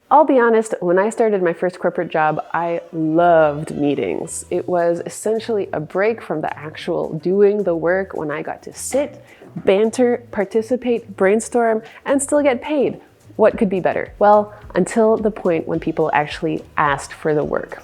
I'll be honest, when I started my first corporate job, I loved meetings. It was essentially a break from the actual doing the work when I got to sit, banter, participate, brainstorm, and still get paid. What could be better? Well, until the point when people actually asked for the work.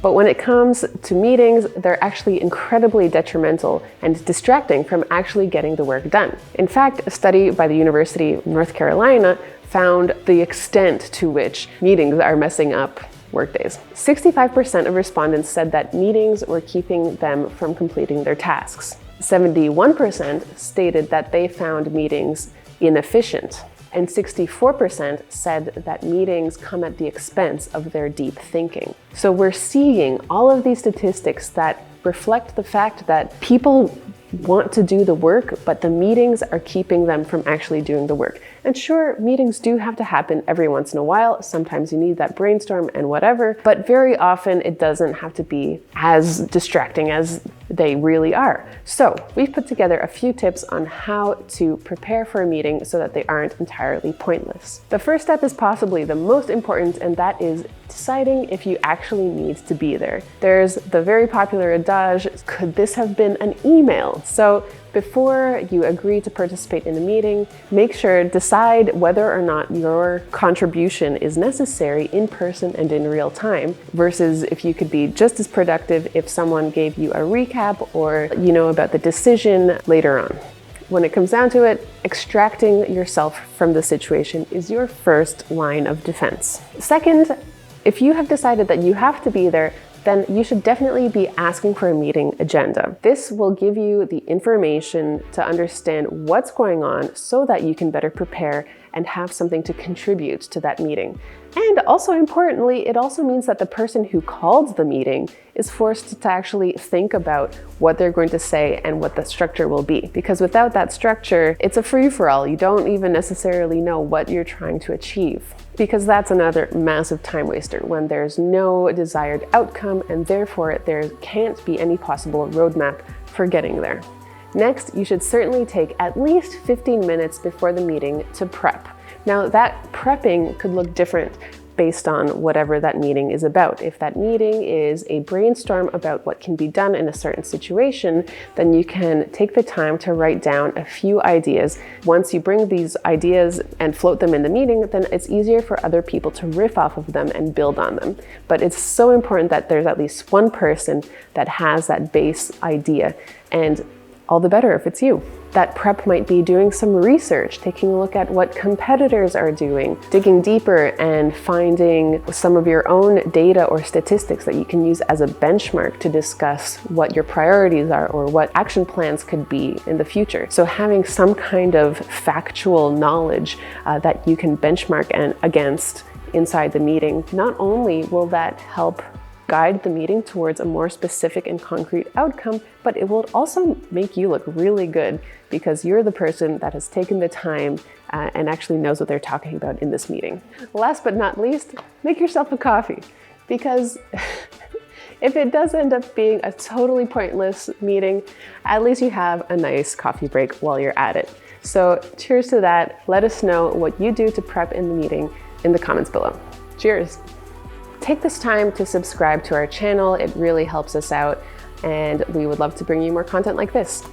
But when it comes to meetings, they're actually incredibly detrimental and distracting from actually getting the work done. In fact, a study by the University of North Carolina found the extent to which meetings are messing up workdays. 65% of respondents said that meetings were keeping them from completing their tasks. 71% stated that they found meetings inefficient. And 64% said that meetings come at the expense of their deep thinking. So we're seeing all of these statistics that reflect the fact that people want to do the work, but the meetings are keeping them from actually doing the work. And sure, meetings do have to happen every once in a while. Sometimes you need that brainstorm and whatever, but very often it doesn't have to be as distracting as they really are. So we've put together a few tips on how to prepare for a meeting so that they aren't entirely pointless. The first step is possibly the most important, and that is deciding if you actually need to be there. There's the very popular adage, could this have been an email? So before you agree to participate in a meeting, make sure decide whether or not your contribution is necessary in person and in real time, versus if you could be just as productive if someone gave you a recap or you know about the decision later on. When it comes down to it, extracting yourself from the situation is your first line of defense. Second, if you have decided that you have to be there, then you should definitely be asking for a meeting agenda. This will give you the information to understand what's going on so that you can better prepare and have something to contribute to that meeting. And also importantly, it also means that the person who called the meeting is forced to actually think about what they're going to say and what the structure will be. Because without that structure, it's a free-for-all. You don't even necessarily know what you're trying to achieve. Because that's another massive time waster when there's no desired outcome and therefore there can't be any possible roadmap for getting there. Next, you should certainly take at least 15 minutes before the meeting to prep. Now, that prepping could look different based on whatever that meeting is about. If that meeting is a brainstorm about what can be done in a certain situation, then you can take the time to write down a few ideas. Once you bring these ideas and float them in the meeting, then it's easier for other people to riff off of them and build on them. But it's so important that there's at least one person that has that base idea, and all the better if it's you. That prep might be doing some research, taking a look at what competitors are doing, digging deeper and finding some of your own data or statistics that you can use as a benchmark to discuss what your priorities are or what action plans could be in the future. So having some kind of factual knowledge that you can benchmark against inside the meeting, not only will that help guide the meeting towards a more specific and concrete outcome, but it will also make you look really good because you're the person that has taken the time and actually knows what they're talking about in this meeting. Last but not least, make yourself a coffee, because if it does end up being a totally pointless meeting, at least you have a nice coffee break while you're at it. So cheers to that. Let us know what you do to prep in the meeting in the comments below. Cheers. Take this time to subscribe to our channel. It really helps us out, and we would love to bring you more content like this.